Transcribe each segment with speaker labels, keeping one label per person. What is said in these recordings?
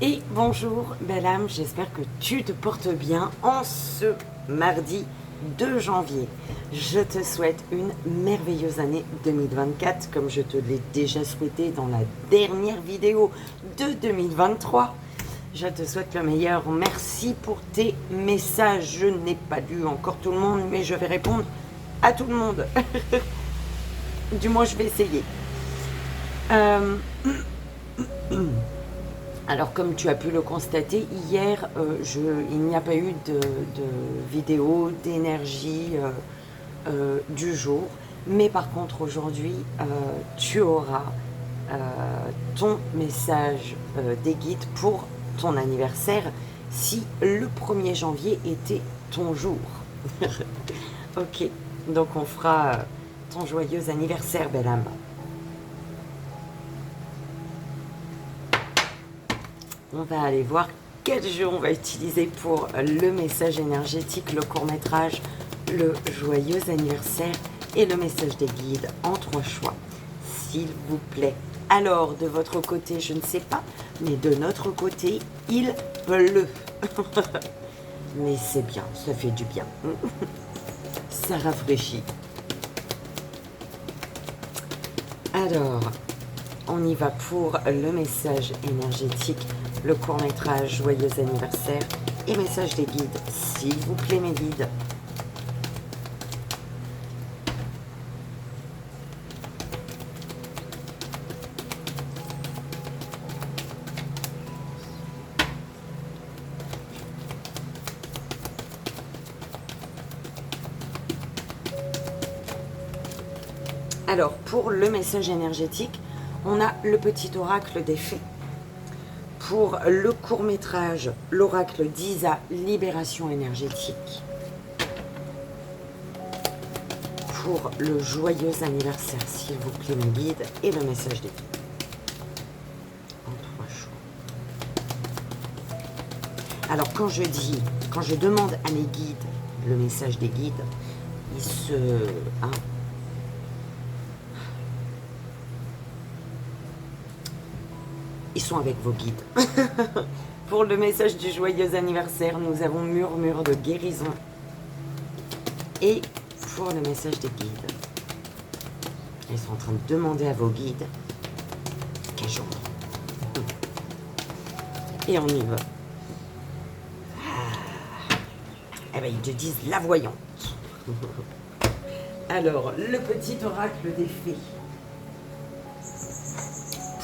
Speaker 1: Et bonjour belle âme, j'espère que tu te portes bien en ce mardi 2 janvier. Je te souhaite une merveilleuse année 2024 comme je te l'ai déjà souhaité dans la dernière vidéo de 2023. Je te souhaite le meilleur. Merci pour tes messages. Je n'ai pas lu encore tout le monde, mais je vais répondre à tout le monde. Du moins, je vais essayer. Alors, comme tu as pu le constater, hier, il n'y a pas eu de vidéo d'énergie du jour. Mais par contre, aujourd'hui, tu auras ton message des guides pour ton anniversaire si le 1er janvier était ton jour. Ok, donc on fera ton joyeux anniversaire, belle âme. On va aller voir quel jeu on va utiliser pour le message énergétique, le court-métrage, le joyeux anniversaire et le message des guides en 3 choix, s'il vous plaît. Alors, de votre côté, je ne sais pas, mais de notre côté, il pleut. Mais c'est bien, ça fait du bien. Ça rafraîchit. Alors, on y va pour le message énergétique, le court-métrage joyeux anniversaire et message des guides. S'il vous plaît, mes guides. Alors, pour le message énergétique, on a le petit oracle des fées. Pour le court-métrage, l'oracle d'Isa, libération énergétique. Pour le joyeux anniversaire, s'il vous plaît, mes guides, et le message des guides. En 3 choix. Alors, quand je demande à mes guides le message des guides, ils sont avec vos guides. Pour le message du joyeux anniversaire, nous avons murmure de guérison. Et pour le message des guides, ils sont en train de demander à vos guides quel jour. Et on y va. Eh bien, ils te disent la voyante. Alors, le petit oracle des fées.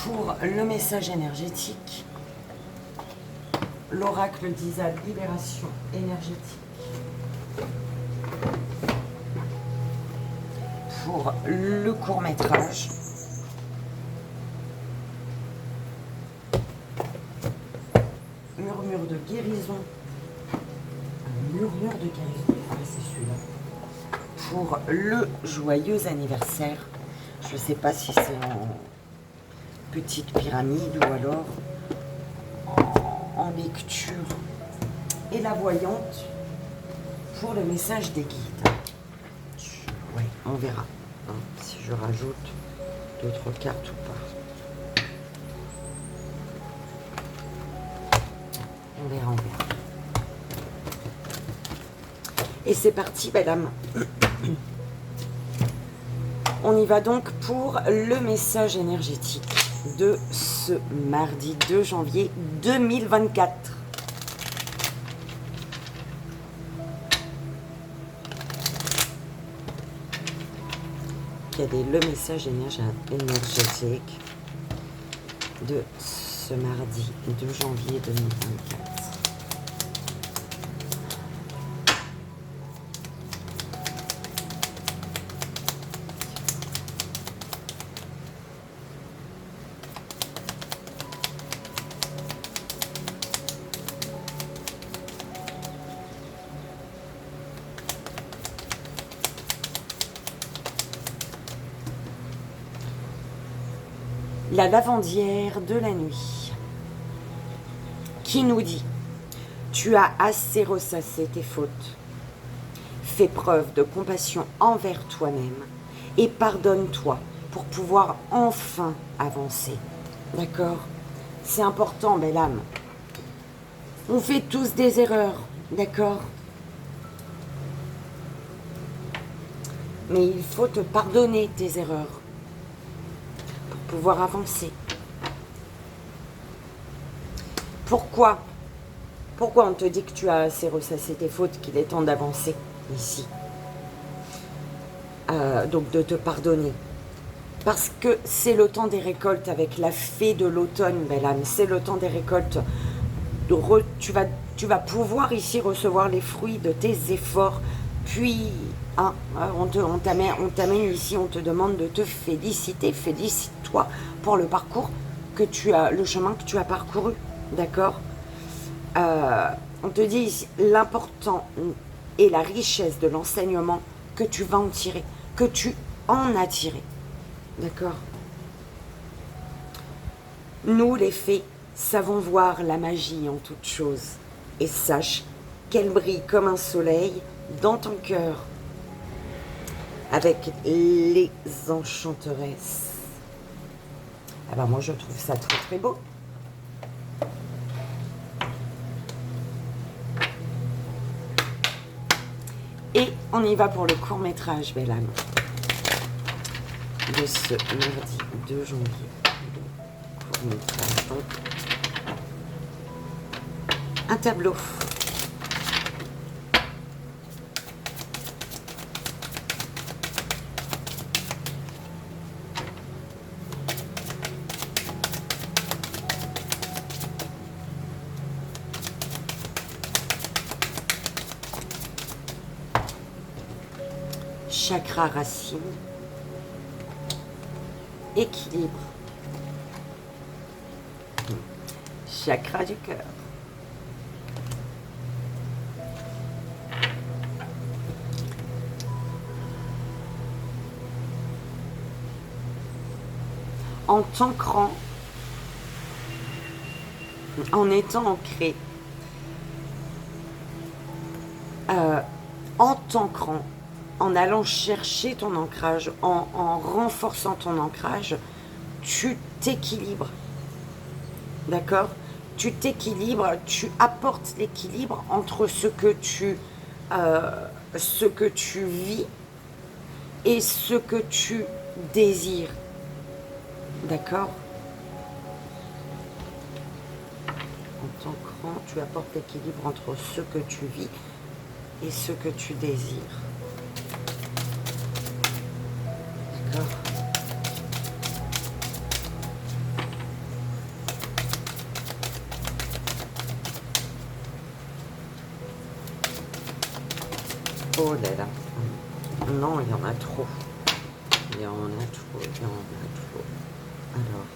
Speaker 1: Pour le message énergétique, l'oracle d'Isa, libération énergétique. Pour le court-métrage, murmure de guérison. Murmure de guérison, c'est celui-là. Pour le joyeux anniversaire, je ne sais pas si c'est en petite pyramide ou alors en lecture. Et la voyante pour le message des guides. Ouais, on verra si je rajoute d'autres cartes ou pas. On verra, on verra. Et c'est parti, madame. On y va donc pour le message énergétique de ce mardi 2 janvier 2024. Quel est le message énergétique de ce mardi 2 janvier 2024? La lavandière de la nuit, qui nous dit: tu as assez ressassé tes fautes, fais preuve de compassion envers toi-même et pardonne-toi pour pouvoir enfin avancer. D'accord? C'est important, belle âme. On fait tous des erreurs, d'accord? Mais il faut te pardonner tes erreurs pour pouvoir avancer. Pourquoi? Pourquoi on te dit que tu as assez ressassé tes fautes, qu'il est temps d'avancer ici? Donc de te pardonner. Parce que c'est le temps des récoltes avec la fée de l'automne, belle âme. C'est le temps des récoltes. Tu vas pouvoir ici recevoir les fruits de tes efforts. Puis, hein, on t'amène ici, on te demande de te féliciter. Félicite-toi pour le parcours que tu as, le chemin que tu as parcouru. D'accord? On te dit ici, l'important est la richesse de l'enseignement que tu vas en tirer, que tu en as tiré. D'accord? Nous, les fées, savons voir la magie en toutes choses. Et sache qu'elle brille comme un soleil dans ton cœur avec les enchanteresses. Ah ben moi, je trouve ça très très beau. Et on y va pour le court-métrage, belle âme, de ce mardi 2 janvier. Court-métrage, donc. Un tableau. Chakra racine, équilibre, chakra du cœur, en t'ancrant, en étant ancré, en t'ancrant, en allant chercher ton ancrage, en renforçant ton ancrage, tu t'équilibres. D'accord? Tu t'équilibres, tu apportes l'équilibre entre ce que tu vis et ce que tu désires. D'accord? En t'ancrant, tu apportes l'équilibre entre ce que tu vis et ce que tu désires. D'accord? Oh là là. Non, il y en a trop. Il y en a trop, il y en a trop. Alors.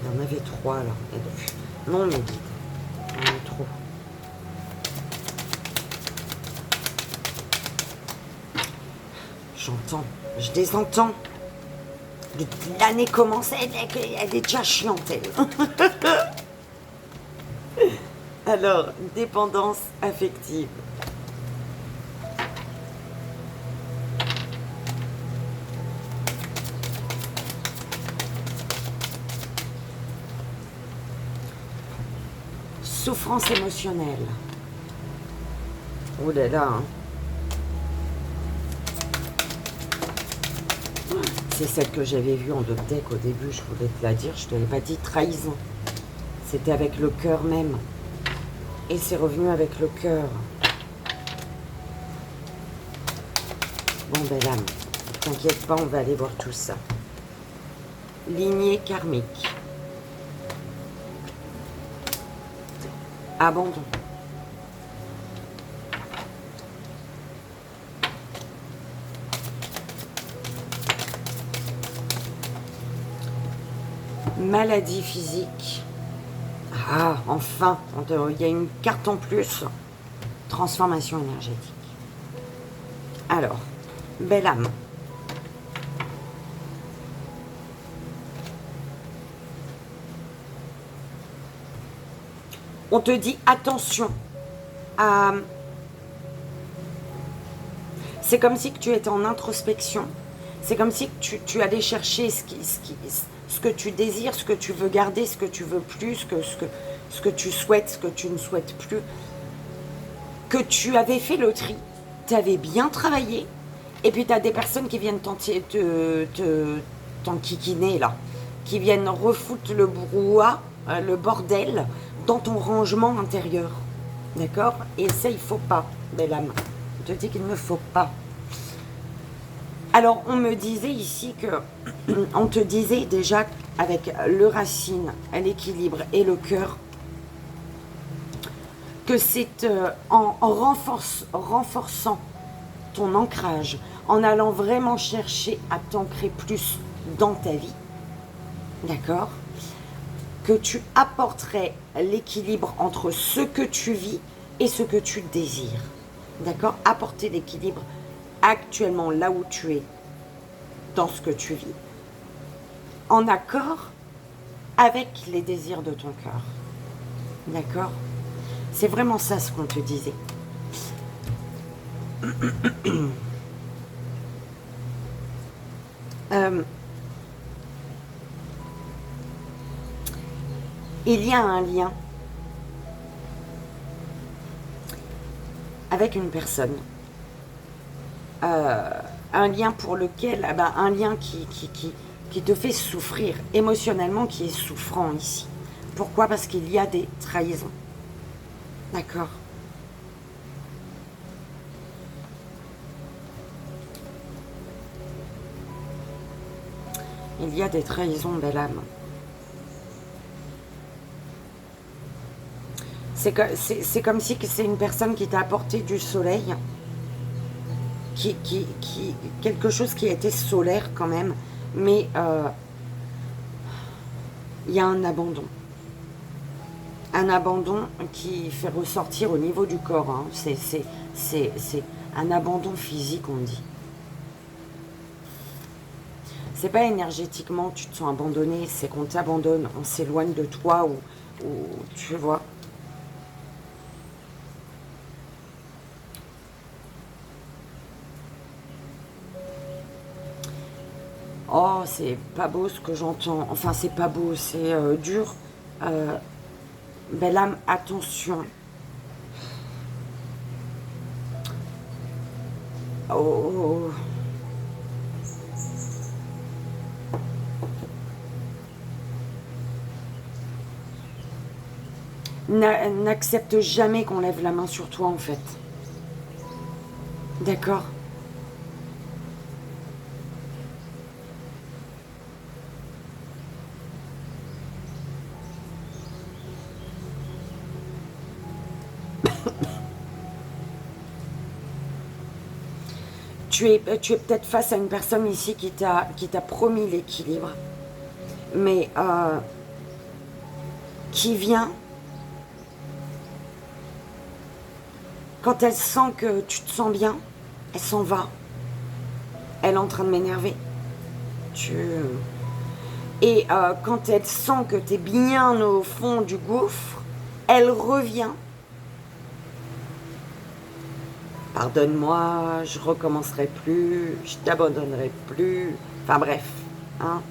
Speaker 1: Il y en avait 3 là. Non, mais dites. Il y en a trop. J'entends. Je les entends. L'année commence, elle est déjà chiante, elle. Alors, dépendance affective. Souffrance émotionnelle. Oh là là. Hein. C'est celle que j'avais vue en top deck au début, je voulais te la dire, je te l'ai pas dit, trahison. C'était avec le cœur même. Et c'est revenu avec le cœur. Bon, belle âme, t'inquiète pas, on va aller voir tout ça. Lignée karmique. Abandon. Maladie physique. Ah, enfin, il y a une carte en plus. Transformation énergétique. Alors, belle âme. On te dit attention à... C'est comme si que tu étais en introspection. C'est comme si que tu allais chercher ce que tu désires, ce que tu veux garder, ce que tu veux plus, ce que tu souhaites, ce que tu ne souhaites plus, que tu avais fait le tri, tu avais bien travaillé, et puis tu as des personnes qui viennent t'enquiquiner là, qui viennent refoutre le brouhaha, le bordel dans ton rangement intérieur. D'accord? Et ça, il faut pas, belle âme. Je te dis qu'il ne faut pas. Alors, on me disait ici que, on te disait déjà avec le racine, l'équilibre et le cœur, que c'est en renforçant ton ancrage, en allant vraiment chercher à t'ancrer plus dans ta vie, d'accord, que tu apporterais l'équilibre entre ce que tu vis et ce que tu désires, d'accord, apporter l'équilibre actuellement là où tu es, dans ce que tu vis, en accord avec les désirs de ton cœur, d'accord. C'est vraiment ça ce qu'on te disait. Il y a un lien avec une personne. Un lien pour lequel, un lien qui te fait souffrir émotionnellement, qui est souffrant ici. Pourquoi? Parce qu'il y a des trahisons. D'accord. Il y a des trahisons, belle âme. C'est comme si c'est une personne qui t'a apporté du soleil, quelque chose qui a été solaire quand même, mais il y a un abandon. Un abandon qui fait ressortir au niveau du corps. Hein. C'est un abandon physique, on dit. C'est pas énergétiquement, tu te sens abandonné, c'est qu'on t'abandonne, on s'éloigne de toi ou tu vois. Oh, c'est pas beau ce que j'entends. Enfin, c'est pas beau, c'est dur. Belle âme, attention. Oh. N'accepte jamais qu'on lève la main sur toi, en fait. D'accord? Tu es peut-être face à une personne ici qui t'a promis l'équilibre, mais qui vient quand elle sent que tu te sens bien, elle s'en va. Elle est en train de m'énerver. Et quand elle sent que tu es bien au fond du gouffre, elle revient. Pardonne-moi, je recommencerai plus, je t'abandonnerai plus. Enfin bref, hein.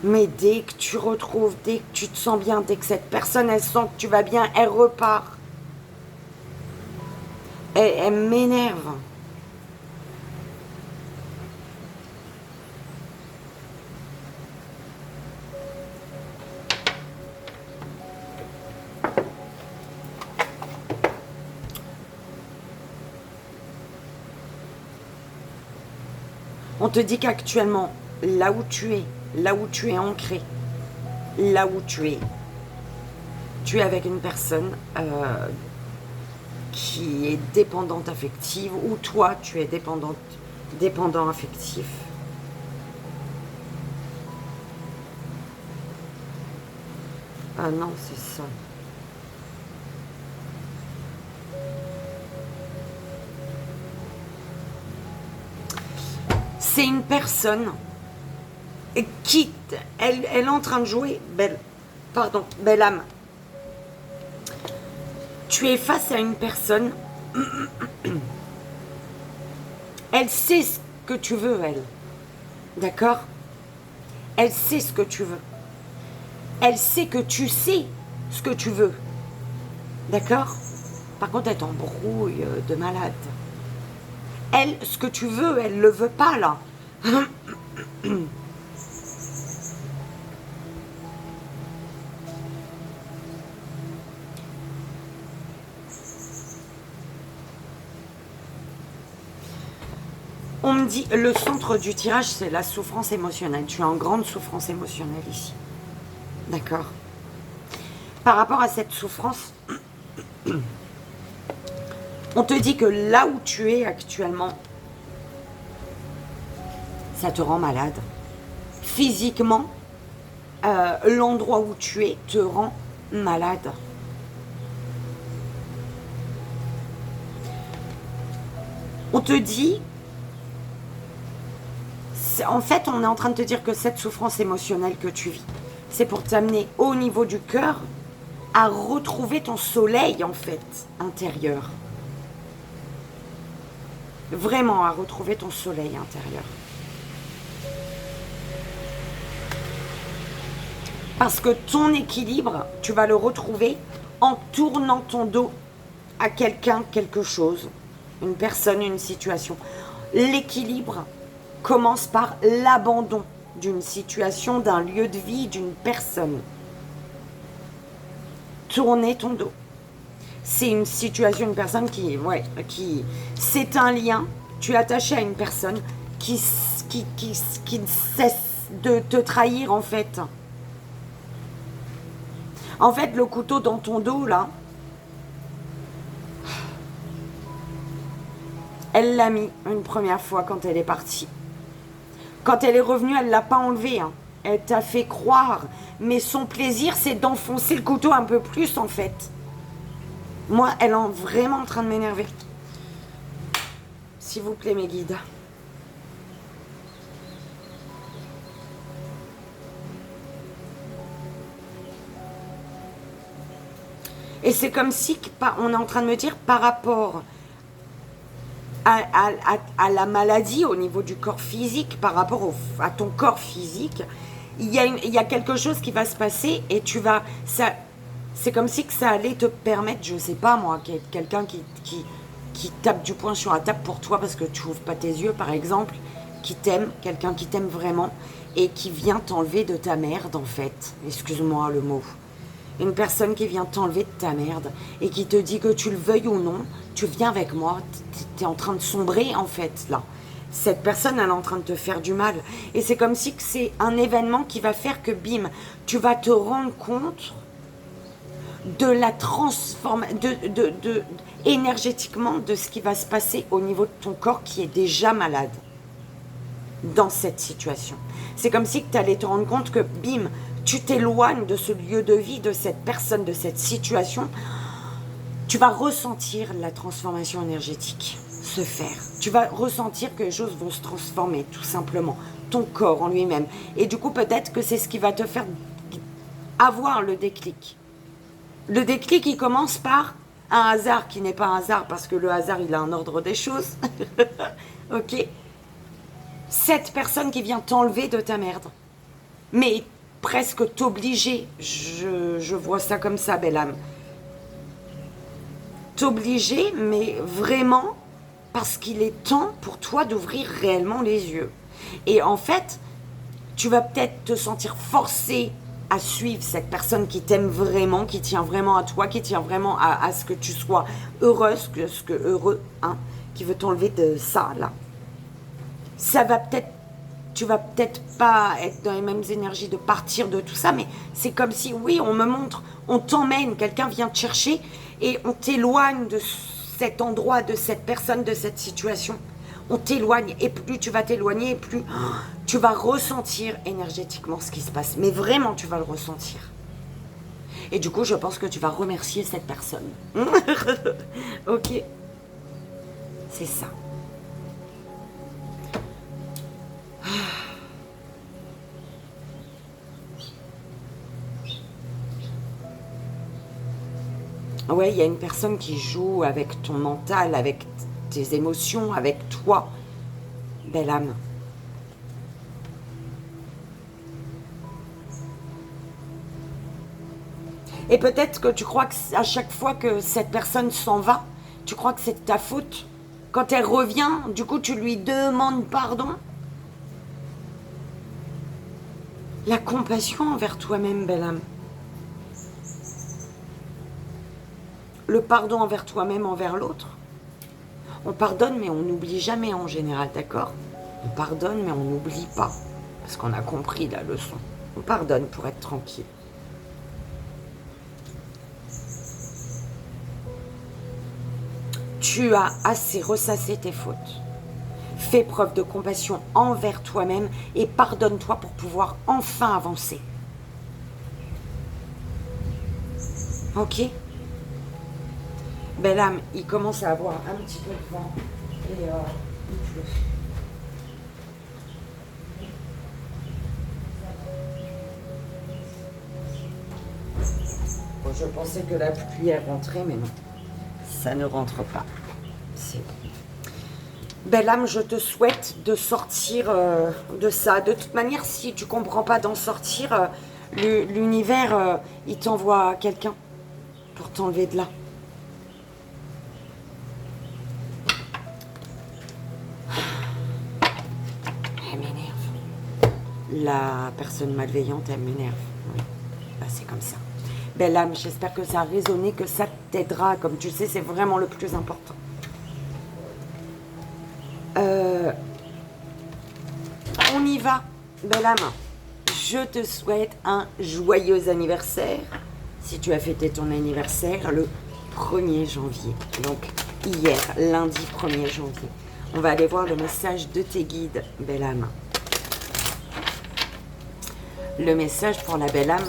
Speaker 1: Mais dès que tu retrouves, dès que tu te sens bien, dès que cette personne, elle sent que tu vas bien, elle repart. Elle m'énerve. On te dit qu'actuellement, là où tu es ancré, là où tu es avec une personne qui est dépendante affective, ou toi, tu es dépendant affectif. Ah non, c'est ça. C'est une personne qui, elle est en train de jouer, belle âme. Tu es face à une personne, elle sait ce que tu veux, elle. D'accord? Elle sait ce que tu veux. Elle sait que tu sais ce que tu veux. D'accord? Par contre, elle t'embrouille de malade. Elle, ce que tu veux, elle le veut pas, là. On me dit, le centre du tirage, c'est la souffrance émotionnelle. Tu es en grande souffrance émotionnelle ici. D'accord? Par rapport à cette souffrance, on te dit que là où tu es actuellement, ça te rend malade. Physiquement, l'endroit où tu es te rend malade. On te dit, en fait, on est en train de te dire que cette souffrance émotionnelle que tu vis, c'est pour t'amener au niveau du cœur à retrouver ton soleil, en fait, intérieur. Vraiment à retrouver ton soleil intérieur. Parce que ton équilibre, tu vas le retrouver en tournant ton dos à quelqu'un, quelque chose, une personne, une situation. L'équilibre commence par l'abandon d'une situation, d'un lieu de vie, d'une personne. Tourner ton dos. C'est une situation, une personne qui c'est un lien, tu es attaché à une personne qui ne cesse de te trahir en fait. En fait, le couteau dans ton dos, là, elle l'a mis une première fois quand elle est partie. Quand elle est revenue, elle ne l'a pas enlevé. Hein. Elle t'a fait croire. Mais son plaisir, c'est d'enfoncer le couteau un peu plus, en fait. Moi, elle est vraiment en train de m'énerver. S'il vous plaît, mes guides. Et c'est comme si on est en train de me dire par rapport à la maladie au niveau du corps physique, par rapport à ton corps physique, il y a quelque chose qui va se passer et tu vas... C'est comme si que ça allait te permettre, je sais pas moi, quelqu'un qui tape du poing sur la table pour toi parce que tu ouvres pas tes yeux, par exemple, qui t'aime, quelqu'un qui t'aime vraiment et qui vient t'enlever de ta merde, en fait. Excuse-moi le mot. Une personne qui vient t'enlever de ta merde et qui te dit que tu le veuilles ou non, tu viens avec moi, tu es en train de sombrer, en fait, là. Cette personne, elle est en train de te faire du mal. Et c'est comme si que c'est un événement qui va faire que, bim, tu vas te rendre compte de la transformation, énergétiquement, de ce qui va se passer au niveau de ton corps qui est déjà malade dans cette situation. C'est comme si tu allais te rendre compte que, bim, tu t'éloignes de ce lieu de vie, de cette personne, de cette situation. Tu vas ressentir la transformation énergétique se faire. Tu vas ressentir que les choses vont se transformer, tout simplement. Ton corps en lui-même. Et du coup, peut-être que c'est ce qui va te faire avoir le déclic. Le déclic, il commence par un hasard qui n'est pas un hasard, parce que le hasard, il a un ordre des choses. Ok? Cette personne qui vient t'enlever de ta merde. Mais presque t'obliger. Je vois ça comme ça, belle âme. T'obliger, mais vraiment, parce qu'il est temps pour toi d'ouvrir réellement les yeux. Et en fait, tu vas peut-être te sentir forcé à suivre cette personne qui t'aime vraiment, qui tient vraiment à toi, qui tient vraiment à ce que tu sois heureuse, heureux, hein, qui veut t'enlever de ça, là. Ça va peut-être, tu vas peut-être pas être dans les mêmes énergies de partir de tout ça, mais c'est comme si, oui, on me montre, on t'emmène, quelqu'un vient te chercher et on t'éloigne de cet endroit, de cette personne, de cette situation. On t'éloigne et plus tu vas t'éloigner, plus tu vas ressentir énergétiquement ce qui se passe. Mais vraiment, tu vas le ressentir. Et du coup, je pense que tu vas remercier cette personne. Ok? C'est ça. Ouais, il y a une personne qui joue avec ton mental, avec tes émotions, avec toi. Belle âme. Et peut-être que tu crois que à chaque fois que cette personne s'en va, tu crois que c'est de ta faute. Quand elle revient, du coup, tu lui demandes pardon. La compassion envers toi-même, belle âme. Le pardon envers toi-même, envers l'autre. On pardonne, mais on n'oublie jamais en général, d'accord? On pardonne, mais on n'oublie pas. Parce qu'on a compris la leçon. On pardonne pour être tranquille. Tu as assez ressassé tes fautes. Fais preuve de compassion envers toi-même et pardonne-toi pour pouvoir enfin avancer. Ok? Belle âme, il commence à avoir un petit peu de vent et il pleut. Bon, je pensais que la pluie est rentrée, mais non. Ça ne rentre pas. Belle âme, je te souhaite de sortir de ça. De toute manière, si tu ne comprends pas d'en sortir, l'univers, il t'envoie quelqu'un pour t'enlever de là. Elle m'énerve. La personne malveillante, elle m'énerve. Oui, bah, c'est comme ça. Belle âme, j'espère que ça a résonné, que ça t'aidera. Comme tu sais, c'est vraiment le plus important. On y va, belle âme. Je te souhaite un joyeux anniversaire. Si tu as fêté ton anniversaire le 1er janvier. Donc hier, lundi 1er janvier. On va aller voir le message de tes guides, belle âme. Le message pour la belle âme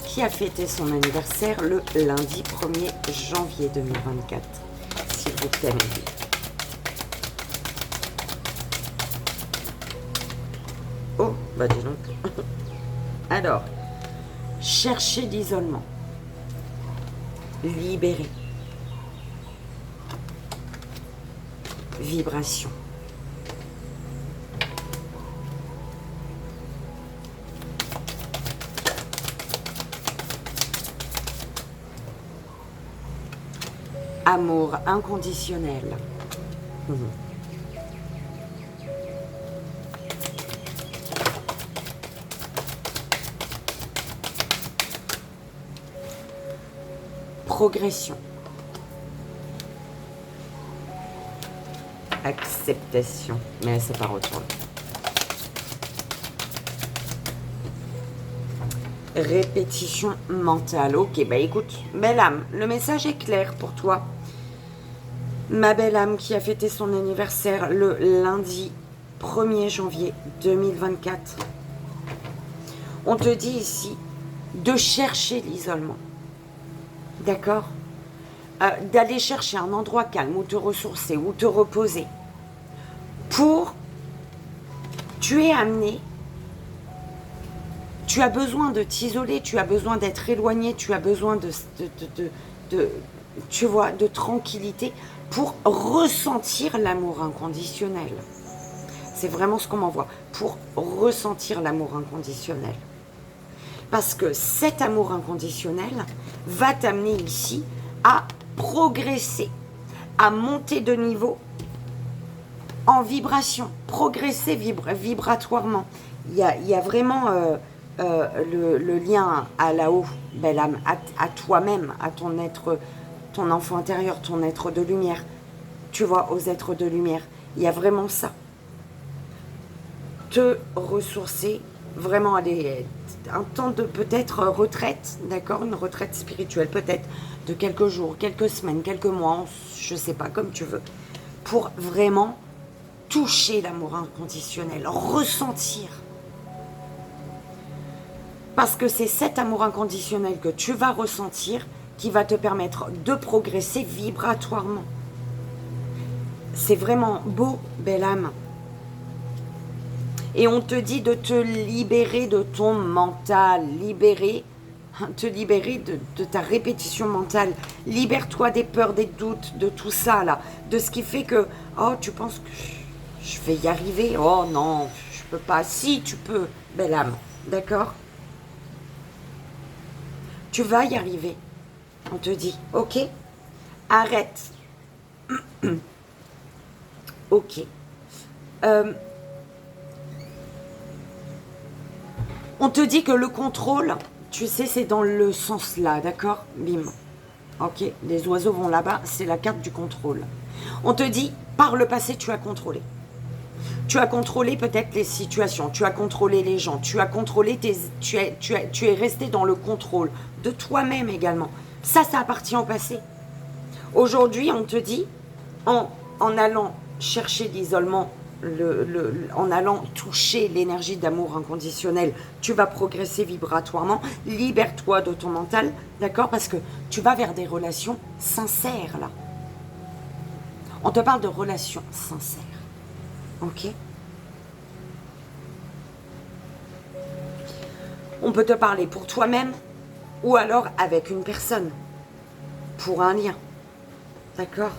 Speaker 1: qui a fêté son anniversaire le lundi 1er janvier 2024. S'il vous plaît, mes guides. Oh, bah dis donc. Alors, chercher l'isolement. Libérer. Vibration. Amour inconditionnel. Progression. Acceptation. Mais c'est pas retourné. Répétition mentale. Ok, bah écoute, belle âme, le message est clair pour toi. Ma belle âme qui a fêté son anniversaire le lundi 1er janvier 2024. On te dit ici de chercher l'isolement. D'accord? D'aller chercher un endroit calme où te ressourcer, où te reposer. Pour... Tu es amené... Tu as besoin de t'isoler, tu as besoin d'être éloigné, tu as besoin tu vois, de tranquillité pour ressentir l'amour inconditionnel. C'est vraiment ce qu'on m'envoie, pour ressentir l'amour inconditionnel. Parce que cet amour inconditionnel va t'amener ici à progresser, à monter de niveau en vibration, progresser vibratoirement. Il y a vraiment le lien à là-haut, belle âme, à toi-même, à ton être, ton enfant intérieur, ton être de lumière. Tu vois, aux êtres de lumière, il y a vraiment ça. Te ressourcer, vraiment aller un temps de peut-être retraite, d'accord, une retraite spirituelle peut-être de quelques jours, quelques semaines, quelques mois, je sais pas, comme tu veux, pour vraiment toucher l'amour inconditionnel, ressentir. Parce que c'est cet amour inconditionnel que tu vas ressentir qui va te permettre de progresser vibratoirement. C'est vraiment beau, belle âme. Et on te dit de te libérer de ton mental, te libérer de ta répétition mentale. Libère-toi des peurs, des doutes, de tout ça là, de ce qui fait que, oh, tu penses que je vais y arriver, oh non, je peux pas. Si, tu peux, belle âme, d'accord? Tu vas y arriver. On te dit, ok, arrête. Ok. On te dit que le contrôle, tu sais, c'est dans le sens là, d'accord? Bim. Ok, les oiseaux vont là-bas, c'est la carte du contrôle. On te dit, par le passé, tu as contrôlé. Tu as contrôlé peut-être les situations, tu as contrôlé les gens, tu as contrôlé tu es resté dans le contrôle de toi-même également. Ça appartient au passé. Aujourd'hui, on te dit, en allant chercher l'isolement, en allant toucher l'énergie d'amour inconditionnel, tu vas progresser vibratoirement. Libère-toi de ton mental, d'accord? Parce que tu vas vers des relations sincères, là. On te parle de relations sincères. Ok? On peut te parler pour toi-même ou alors avec une personne, pour un lien. D'accord?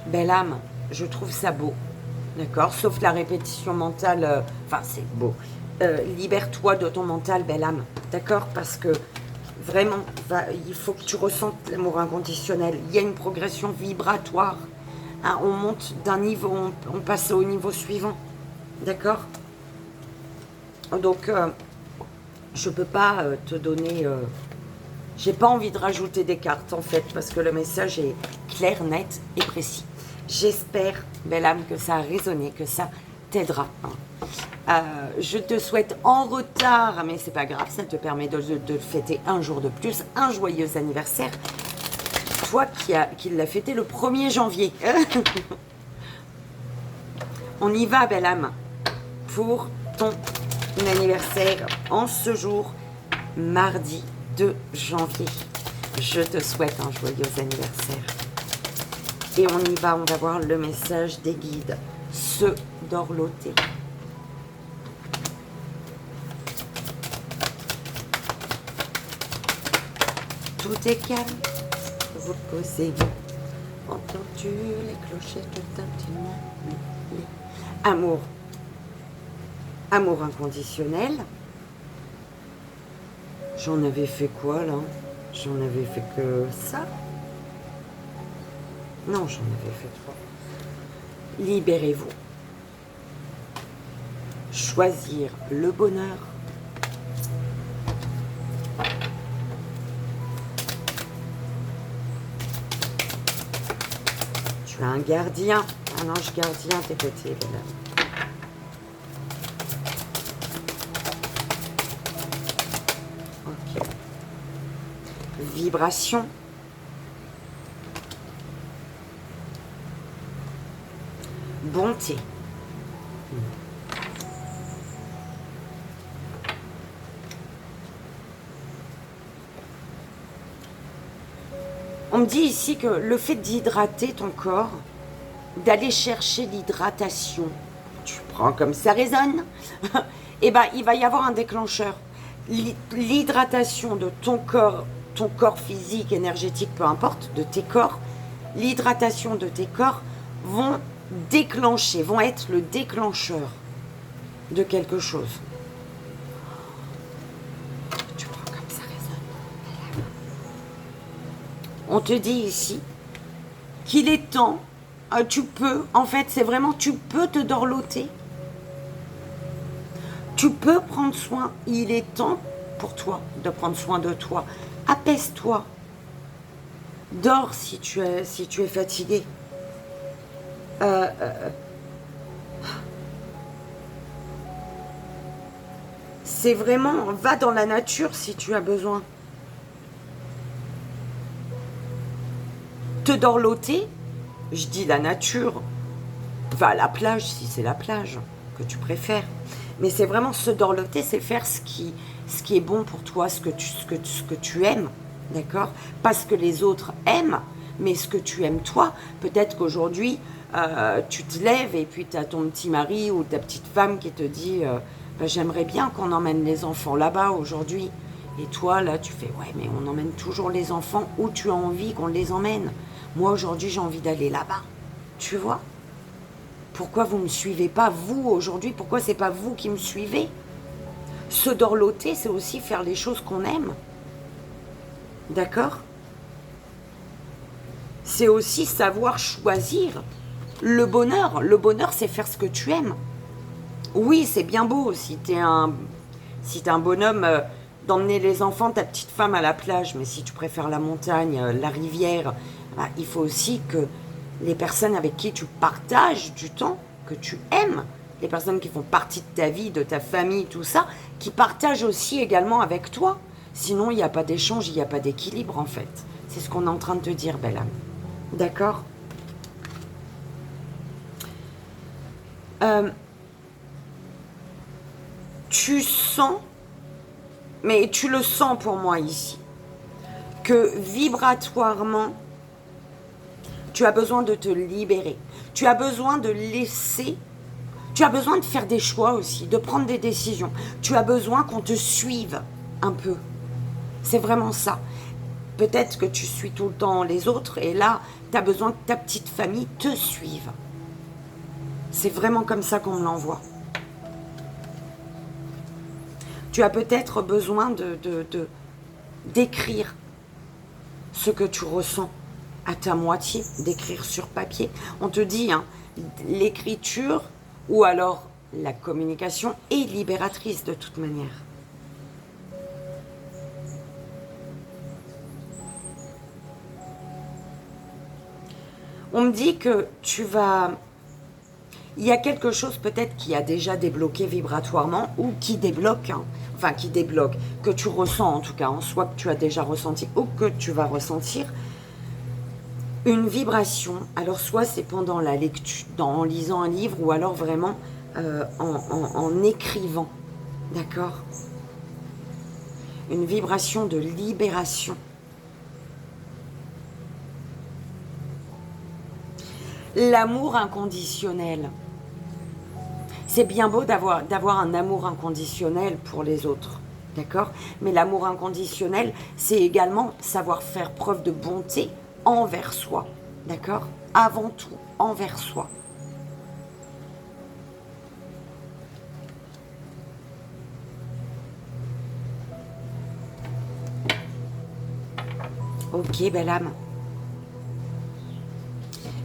Speaker 1: Belle âme, je trouve ça beau. D'accord? Sauf la répétition mentale, enfin c'est beau. Libère-toi de ton mental, belle âme. D'accord? Parce que vraiment, il faut que tu ressentes l'amour inconditionnel. Il y a une progression vibratoire. Hein, on monte d'un niveau, on passe au niveau suivant. D'accord? Donc, je ne peux pas te donner... j'ai pas envie de rajouter des cartes, en fait, parce que le message est clair, net et précis. J'espère, belle âme, que ça a résonné, que ça t'aidera. Je te souhaite en retard, mais c'est pas grave, ça te permet de fêter un jour de plus, un joyeux anniversaire. Toi qui l'as fêté le 1er janvier. On y va, belle âme, pour ton anniversaire en ce jour, mardi 2 janvier. Je te souhaite un joyeux anniversaire. Et on y va, on va voir le message des guides. Se dorloter. Tout est calme, vous posez-vous. Entends-tu les clochettes tintinant? Amour. Amour inconditionnel. J'en avais fait quoi là? J'en avais fait que ça? Non, j'en avais fait 3. Libérez-vous. Choisir le bonheur. Tu as un gardien, un ange gardien à tes côtés, là. Ok. Vibration. Bonté. On me dit ici que le fait d'hydrater ton corps, d'aller chercher l'hydratation, tu prends comme ça résonne, et ben il va y avoir un déclencheur. L'hydratation de ton corps physique, énergétique, peu importe, de tes corps, l'hydratation de tes corps vont déclencher, vont être le déclencheur de quelque chose. Tu prends comme ça résonne. On te dit ici qu'il est temps, tu peux, en fait, c'est vraiment, tu peux te dorloter. Tu peux prendre soin, il est temps pour toi de prendre soin de toi. Apaise-toi. Dors si tu es fatigué. C'est vraiment, va dans la nature si tu as besoin. Te dorloter, je dis la nature, va à la plage si c'est la plage que tu préfères. Mais c'est vraiment se dorloter, c'est faire ce qui est bon pour toi, ce que tu aimes, d'accord? Pas ce que les autres aiment, mais ce que tu aimes toi. Peut-être qu'aujourd'hui, tu te lèves et puis tu as ton petit mari ou ta petite femme qui te dit bah, j'aimerais bien qu'on emmène les enfants là-bas aujourd'hui. Et toi, là, tu fais ouais, mais on emmène toujours les enfants où tu as envie qu'on les emmène. Moi, aujourd'hui, j'ai envie d'aller là-bas. Tu vois? Pourquoi vous ne me suivez pas, vous, aujourd'hui? Pourquoi c'est pas vous qui me suivez? Se dorloter, c'est aussi faire les choses qu'on aime. D'accord? C'est aussi savoir choisir le bonheur. Le bonheur, c'est faire ce que tu aimes. Oui, c'est bien beau si t'es un bonhomme d'emmener les enfants, ta petite femme à la plage, mais si tu préfères la montagne, la rivière, bah, il faut aussi que les personnes avec qui tu partages du temps, que tu aimes, les personnes qui font partie de ta vie, de ta famille, tout ça, qui partagent aussi également avec toi. Sinon, il n'y a pas d'échange, il n'y a pas d'équilibre en fait. C'est ce qu'on est en train de te dire, belle âme. D'accord? Tu sens, mais tu le sens pour moi ici, que vibratoirement, tu as besoin de te libérer. Tu as besoin de laisser, tu as besoin de faire des choix aussi, de prendre des décisions. Tu as besoin qu'on te suive un peu. C'est vraiment ça. Peut-être que tu suis tout le temps les autres et là, tu as besoin que ta petite famille te suive. C'est vraiment comme ça qu'on me l'envoie. Tu as peut-être besoin d'écrire ce que tu ressens à ta moitié, d'écrire sur papier. On te dit, hein, l'écriture ou alors la communication est libératrice de toute manière. On me dit que tu vas... Il y a quelque chose peut-être qui a déjà débloqué vibratoirement ou qui débloque, hein, enfin qui débloque, que tu ressens en tout cas, hein, soit que tu as déjà ressenti ou que tu vas ressentir une vibration. Alors soit c'est pendant la lecture, en lisant un livre ou alors vraiment en écrivant, d'accord? Une vibration de libération. L'amour inconditionnel. C'est bien beau d'avoir un amour inconditionnel pour les autres, d'accord? Mais l'amour inconditionnel, c'est également savoir faire preuve de bonté envers soi, d'accord? Avant tout, envers soi. Ok, belle âme.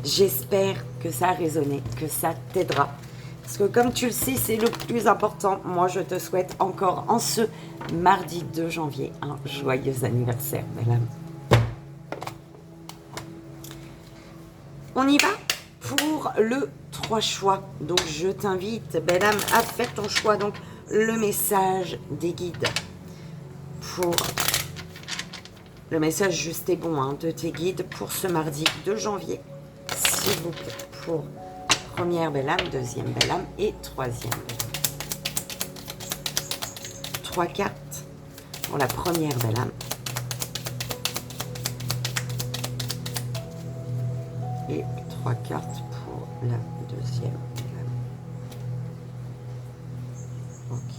Speaker 1: J'espère que ça a résonné, que ça t'aidera. Parce que comme tu le sais, c'est le plus important. Moi, je te souhaite encore en ce mardi 2 janvier un joyeux anniversaire, belle âme. On y va pour le 3 choix. Donc, je t'invite, belle âme, à faire ton choix. Donc, le message des guides pour... Le message juste et bon hein, de tes guides pour ce mardi 2 janvier. S'il vous plaît, pour première belle âme, deuxième belle âme et troisième belle âme. 3 cartes pour la première belle âme. Et 3 cartes pour la deuxième belle âme. Ok.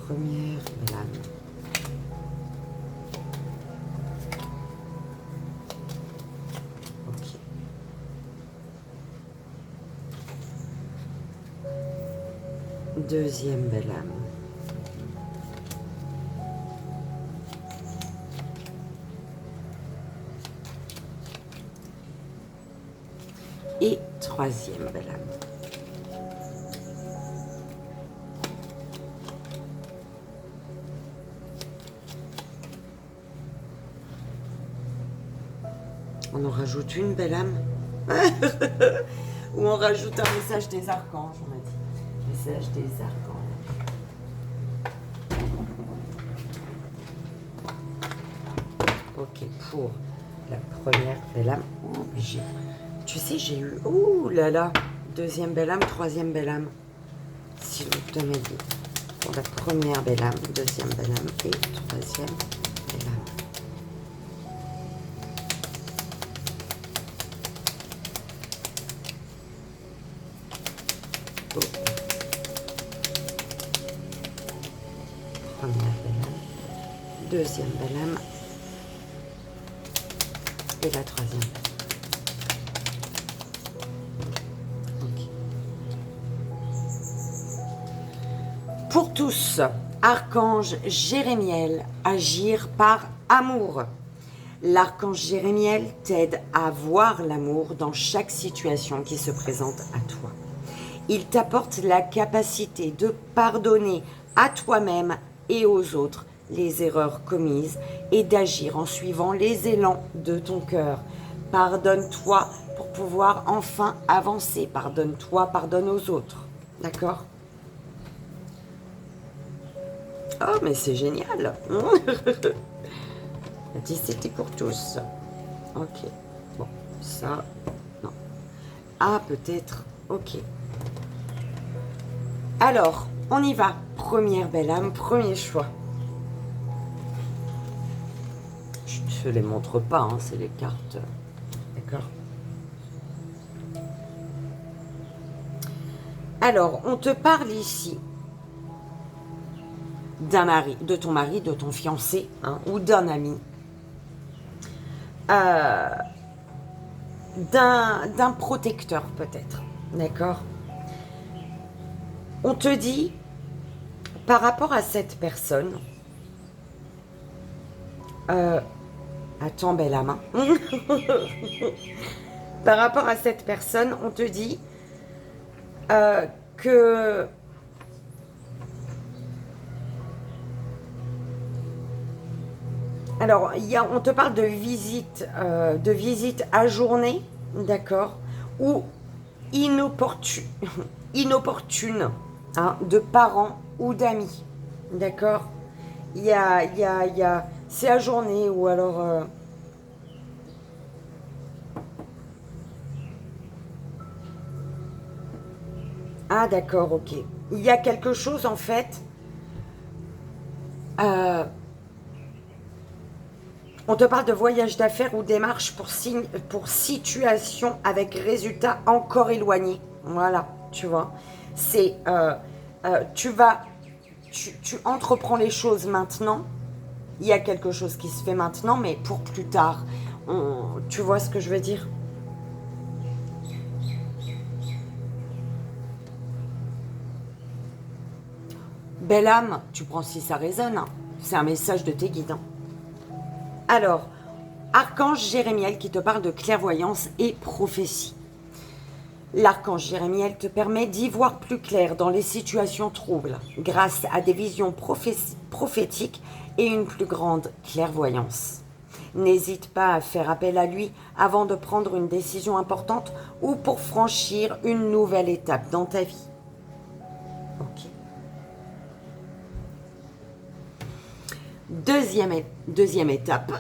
Speaker 1: Première belle âme. Deuxième belle âme. Et troisième belle âme. On en rajoute une belle âme. Ou on rajoute un message des archanges, on a dit. Message des archanges. Ok, pour la première belle âme, tu sais, j'ai eu, ouh là là, deuxième belle âme, troisième belle âme. S'il vous plaît, mes guides. Pour la première belle âme, deuxième belle âme et troisième belle âme. Oh. Première belle âme, deuxième belle âme et la troisième. Ok. Pour tous, archange Jérémiel, agir par amour. L'archange Jérémiel t'aide à voir l'amour dans chaque situation qui se présente à toi. Il t'apporte la capacité de pardonner à toi-même et aux autres les erreurs commises et d'agir en suivant les élans de ton cœur. Pardonne-toi pour pouvoir enfin avancer. Pardonne-toi, pardonne aux autres. D'accord ? Oh, mais c'est génial. Elle dit c'était pour tous. Ok. Bon, ça, non. Ah, peut-être. Ok. Alors, on y va. Première belle âme, premier choix. Je ne te les montre pas, hein, c'est les cartes. D'accord. Alors, on te parle ici d'un mari, de ton mari, de ton fiancé, hein, ou d'un ami, d'un protecteur peut-être, d'accord. On te dit, par rapport à cette personne, attends, belle âme, hein. Par rapport à cette personne, on te dit que alors, on te parle de visite ajournée, d'accord, ou inopportune, hein, de parents ou d'amis, d'accord. C'est ajourné ou alors... Ah, d'accord, ok. Il y a quelque chose, en fait... on te parle de voyage d'affaires ou démarche pour situation avec résultat encore éloigné. Voilà, tu vois. C'est... tu entreprends les choses maintenant. Il y a quelque chose qui se fait maintenant, mais pour plus tard. Tu vois ce que je veux dire ? Belle âme, tu prends si ça résonne. Hein. C'est un message de tes guides. Hein. Alors, archange Jérémiel qui te parle de clairvoyance et prophétie. L'archange Jérémiel te permet d'y voir plus clair dans les situations troubles grâce à des visions prophétiques et une plus grande clairvoyance. N'hésite pas à faire appel à lui avant de prendre une décision importante ou pour franchir une nouvelle étape dans ta vie. Ok. Deuxième étape.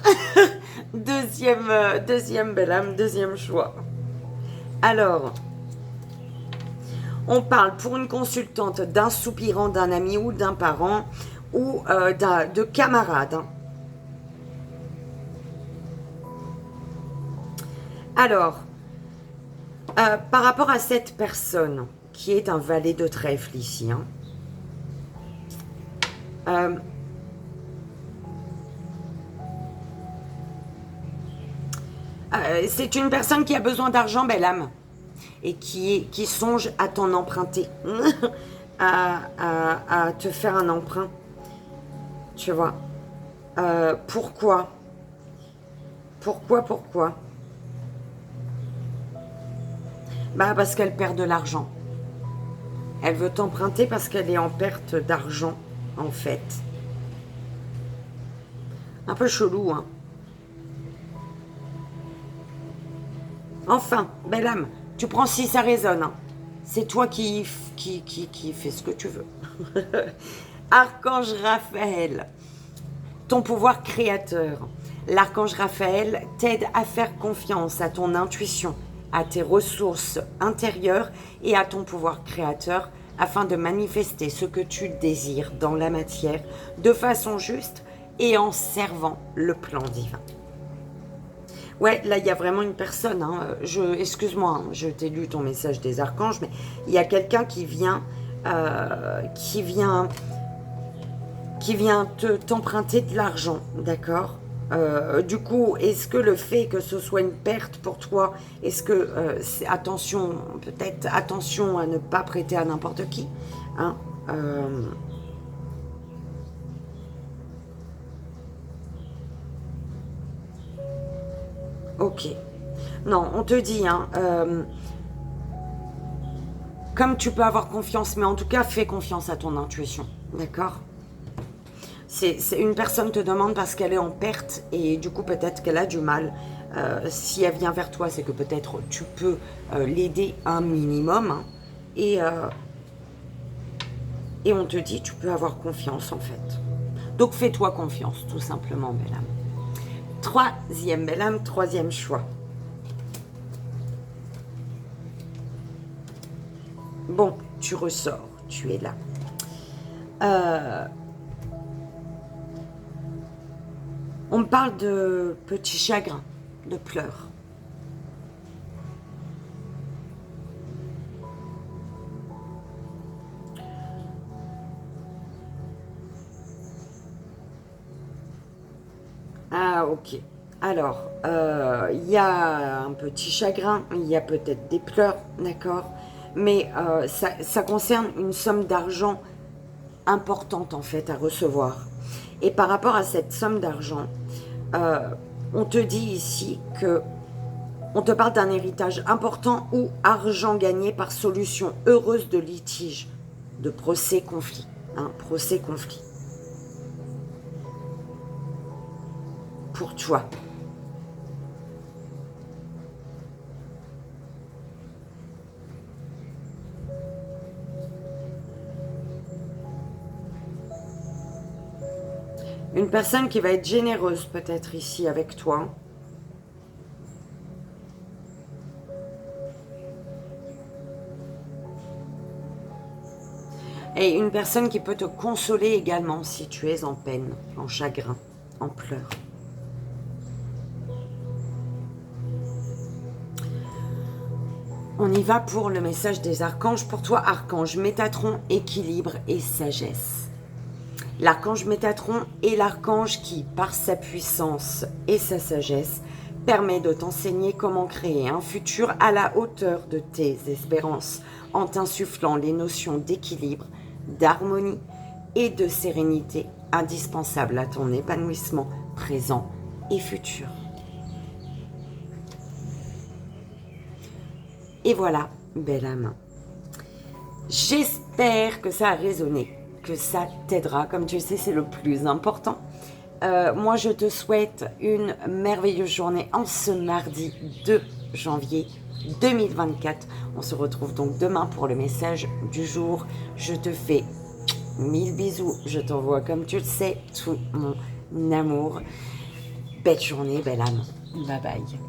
Speaker 1: deuxième belle âme, deuxième choix. Alors, on parle pour une consultante d'un soupirant d'un ami ou d'un parent ou de camarade. Alors, par rapport à cette personne qui est un valet de trèfle ici, hein, c'est une personne qui a besoin d'argent, belle âme, et qui songe à t'en emprunter, à te faire un emprunt, tu vois. Pourquoi Bah parce qu'elle perd de l'argent. Elle veut t'emprunter parce qu'elle est en perte d'argent, en fait. Un peu chelou, hein. Enfin, belle âme, tu prends si ça résonne. Hein. C'est toi qui fais ce que tu veux. Archange Raphaël, ton pouvoir créateur. L'archange Raphaël t'aide à faire confiance à ton intuition, à tes ressources intérieures et à ton pouvoir créateur afin de manifester ce que tu désires dans la matière de façon juste et en servant le plan divin. Ouais, là, il y a vraiment une personne. Hein, excuse-moi, hein, je t'ai lu ton message des archanges, mais il y a quelqu'un qui vient t'emprunter de l'argent, d'accord. Du coup, est-ce que le fait que ce soit une perte pour toi, est-ce que attention, peut-être attention à ne pas prêter à n'importe qui, hein, Ok. Non, on te dit, hein, comme tu peux avoir confiance, mais en tout cas, fais confiance à ton intuition, d'accord? C'est une personne te demande parce qu'elle est en perte et du coup peut-être qu'elle a du mal. Si elle vient vers toi, c'est que peut-être tu peux l'aider un minimum, hein, et, euh, et on te dit tu peux avoir confiance en fait. Donc fais-toi confiance tout simplement, belle âme. Troisième belle âme, troisième choix. Bon, tu ressors, tu es là. On me parle de petits chagrins, de pleurs. Ah, ok. Alors, il y a un petit chagrin, il y a peut-être des pleurs, d'accord? Mais ça concerne une somme d'argent importante, en fait, à recevoir. Et par rapport à cette somme d'argent, euh, on te dit ici que on te parle d'un héritage important ou argent gagné par solution heureuse de litige, de procès-conflit. Hein, procès-conflit. Pour toi. Une personne qui va être généreuse peut-être ici avec toi. Et une personne qui peut te consoler également si tu es en peine, en chagrin, en pleurs. On y va pour le message des archanges. Pour toi, archange Métatron, équilibre et sagesse. L'archange Métatron est l'archange qui, par sa puissance et sa sagesse, permet de t'enseigner comment créer un futur à la hauteur de tes espérances, en t'insufflant les notions d'équilibre, d'harmonie et de sérénité indispensables à ton épanouissement présent et futur. Et voilà, belle âme. J'espère que ça a résonné, que ça t'aidera. Comme tu le sais, c'est le plus important. Moi, je te souhaite une merveilleuse journée en ce mardi 2 janvier 2024. On se retrouve donc demain pour le message du jour. Je te fais 1000 bisous. Je t'envoie, comme tu le sais, tout mon amour. Belle journée, belle âme. Bye bye.